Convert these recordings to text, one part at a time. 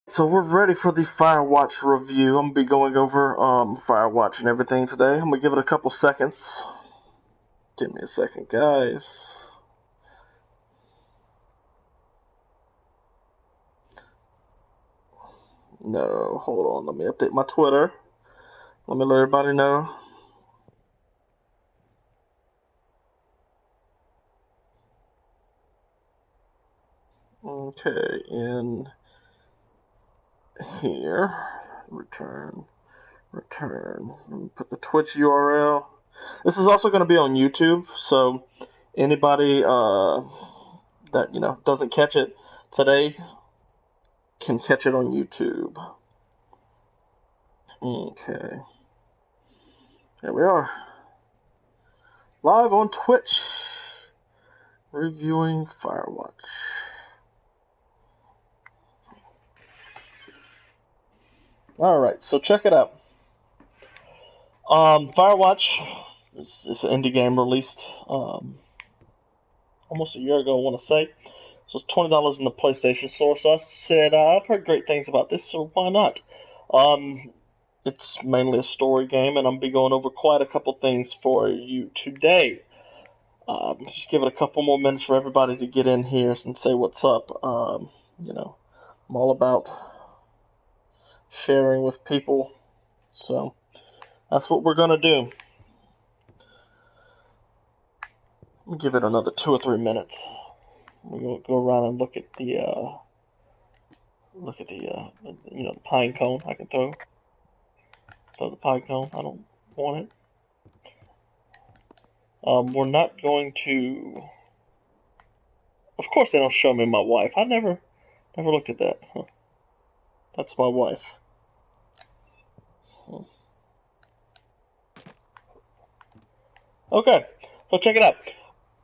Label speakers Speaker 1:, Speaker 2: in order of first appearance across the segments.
Speaker 1: So we're ready for the Firewatch review. I'm gonna be going over Firewatch and everything today. I'm gonna give it a couple seconds. Give me a second, guys. No, hold on. Let me update my Twitter. Let me let everybody know. Okay, in here, return. Let me put the Twitch URL. This is also going to be on YouTube, so anybody that doesn't catch it today can catch it on YouTube. Okay, here we are, live on Twitch, reviewing Firewatch. All right, so check it out. Firewatch is an indie game released almost a year ago, I want to say. So it's $20 in the PlayStation Store. So I said, I've heard great things about this, so why not? It's mainly a story game, and I'm going to be going over quite a couple things for you today. Just give it a couple more minutes for everybody to get in here and say what's up. I'm all about sharing with people. So that's what we're going to do. I'll give it another 2 or 3 minutes. We're going to go around and look at the pine cone I can throw. Throw the pine cone. I don't want it. We're not going to. Of course, they don't show me my wife. I never looked at that. Huh. That's my wife. Okay, so check it out.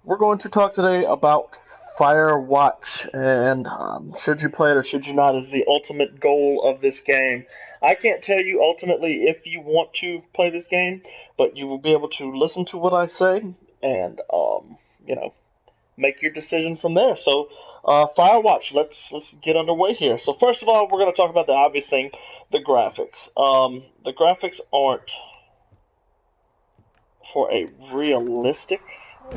Speaker 1: We're going to talk today about Firewatch, and should you play it or should you not is the ultimate goal of this game. I can't tell you ultimately if you want to play this game, but you will be able to listen to what I say and make your decision from there. So Firewatch, let's get underway here. So first of all, we're going to talk about the obvious thing, the graphics. The graphics aren't for a realistic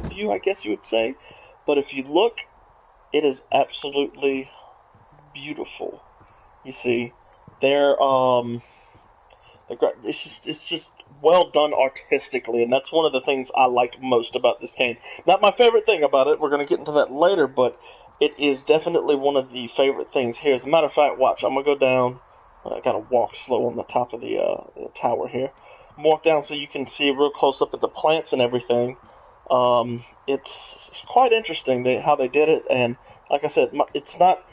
Speaker 1: view, I guess you would say. But if you look, it is absolutely beautiful. You see, it's just well done artistically, and that's one of the things I like most about this game. Not my favorite thing about it. We're going to get into that later, but it is definitely one of the favorite things here. As a matter of fact, watch. I'm gonna go down. I gotta walk slow on the top of the tower here. Walk down so you can see real close up at the plants and everything. It's quite interesting how they did it, and like I said, it's not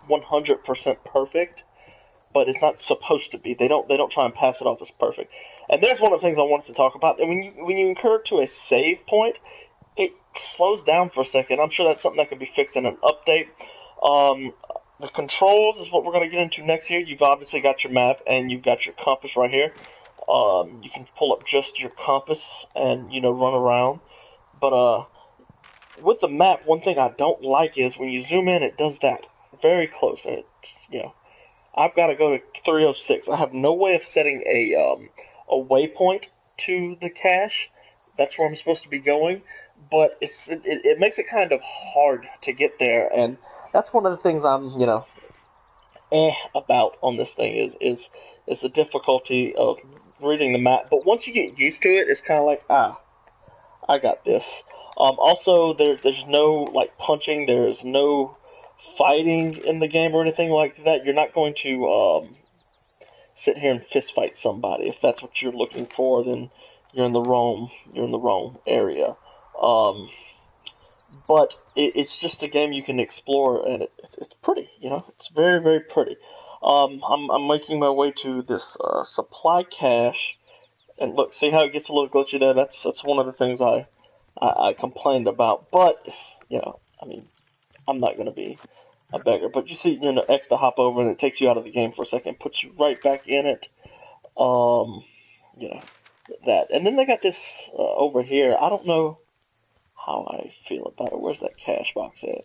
Speaker 1: 100% perfect, but it's not supposed to be. They don't try and pass it off as perfect. And there's one of the things I wanted to talk about. And when you incur to a save point, it slows down for a second. I'm sure that's something that could be fixed in an update. The controls is what we're going to get into next here. You've obviously got your map and you've got your compass right here. You can pull up just your compass and run around. But with the map, one thing I don't like is when you zoom in, it does that very close, and I've got to go to 306. I have no way of setting a waypoint to the cache. That's where I'm supposed to be going, but it makes it kind of hard to get there, and that's one of the things I'm about on this thing is the difficulty of reading the map. But once you get used to it, it's kind of like I got this. Also, there's no punching. There's no fighting in the game or anything like that. You're not going to sit here and fist fight somebody. If that's what you're looking for, then you're in the wrong area. But it's just a game you can explore, and it's pretty. It's very, very pretty. I'm making my way to this supply cache, and look, see how it gets a little glitchy there. That's one of the things I complained about. But I'm not going to be a beggar. But you see, X to hop over, and it takes you out of the game for a second, puts you right back in it. That. And then they got this over here. I don't know how I feel about it. Where's that cash box at?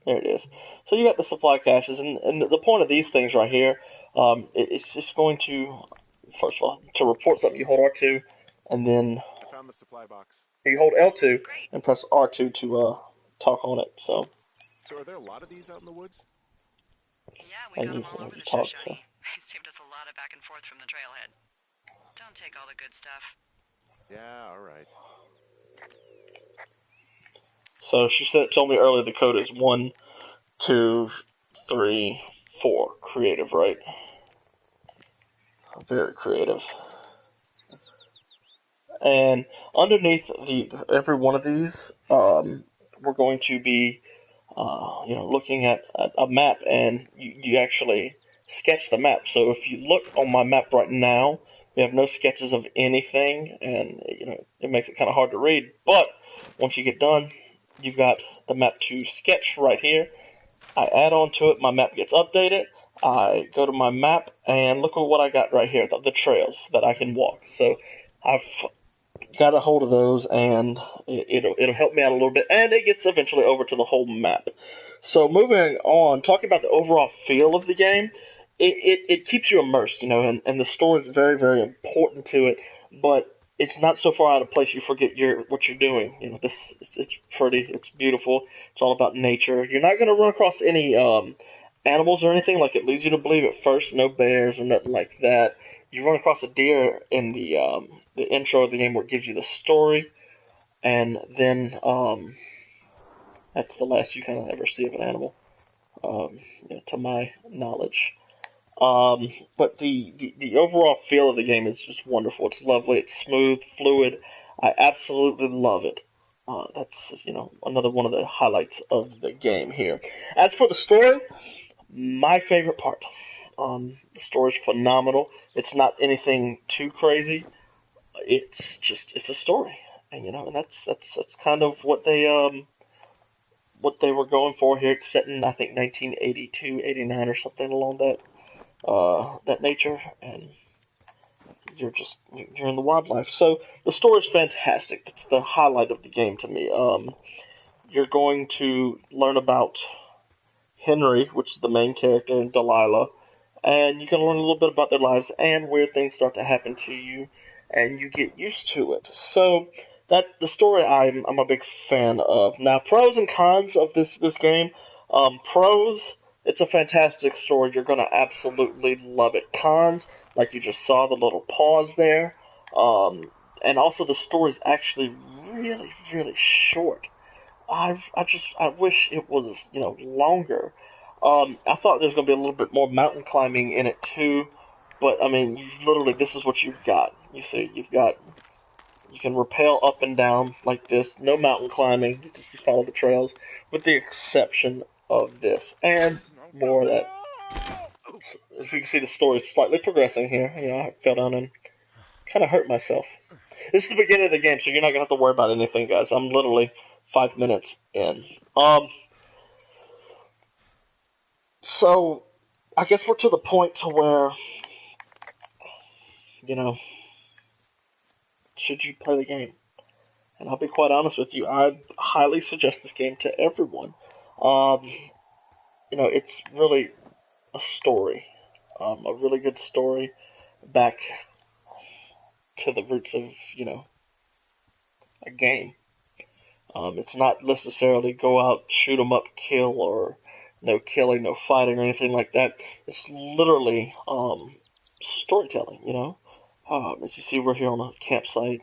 Speaker 1: There it is. So you got the supply caches, and the point of these things right here, it's just going to, first of all, to report something, you hold R2, and then
Speaker 2: I found the supply box.
Speaker 1: you hold L2 and press R2 to talk on it. So
Speaker 2: are there a lot of these out in the woods?
Speaker 3: Yeah, we got them all over the Shoshone. They saved us a lot of back and forth from the trailhead. Don't take all the good stuff.
Speaker 2: Yeah, all right.
Speaker 1: So she told me earlier the code is 1, 2, 3, 4. Creative, right? Very creative. And underneath every one of these, we're going to be, looking at a map, and you actually sketch the map. So if you look on my map right now, we have no sketches of anything, and it makes it kind of hard to read. But once you get done, you've got the map to sketch right here. I add on to it, my map gets updated. I go to my map, and look at what I got right here, the trails that I can walk. So I've got a hold of those, and it'll help me out a little bit, and it gets eventually over to the whole map. So moving on, talking about the overall feel of the game, it keeps you immersed, and the story is very, very important to it, but it's not so far out of place you forget what you're doing. It's pretty, it's beautiful, it's all about nature. You're not going to run across any animals or anything like it leads you to believe at first. No bears or nothing like that. You run across a deer in the intro of the game where it gives you the story, and then that's the last you kind of ever see of an animal, to my knowledge. But the overall feel of the game is just wonderful. It's lovely. It's smooth, fluid. I absolutely love it. That's another one of the highlights of the game here. As for the story, my favorite part. The story's phenomenal. It's not anything too crazy. It's a story, and that's kind of what they were going for here. It's set in, I think, 1982, 89 or something along that nature, and you're in the wildlife. So the story's fantastic. It's the highlight of the game to me. You're going to learn about Henry, which is the main character, and Delilah, and you can learn a little bit about their lives and where things start to happen to you, and you get used to it. So the story I'm a big fan of. Now, pros and cons of this game. Pros, it's a fantastic story. You're going to absolutely love it. Cons, like you just saw, the little pause there. And also the story is actually really, really short. I wish it was, longer. I thought there was going to be a little bit more mountain climbing in it too, but I mean, this is what you've got. You see, you can rappel up and down like this. No mountain climbing. You just follow the trails, with the exception of this and more of that. As you can see, the story is slightly progressing here. I fell down and kind of hurt myself. This is the beginning of the game, so you're not gonna have to worry about anything, guys. I'm literally 5 minutes in. So I guess we're to the point to where, should you play the game? And I'll be quite honest with you, I highly suggest this game to everyone. It's really a story, a really good story back to the roots of, a game. It's not necessarily go out, shoot 'em up, kill, or no killing, no fighting, or anything like that. It's literally storytelling, as you see, we're here on a campsite.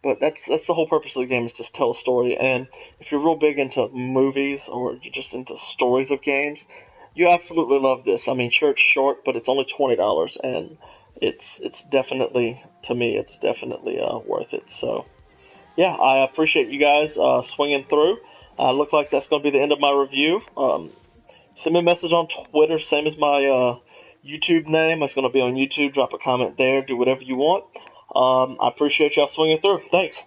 Speaker 1: But that's the whole purpose of the game, is just tell a story. And if you're real big into movies, or you're just into stories of games, you absolutely love this. I mean, sure, it's short, but it's only $20, and it's definitely, to me, it's definitely worth it. So yeah, I appreciate you guys swinging through. Look like that's going to be the end of my review. Send me a message on Twitter, same as my YouTube name. It's going to be on YouTube. Drop a comment there. Do whatever you want. I appreciate y'all swinging through. Thanks.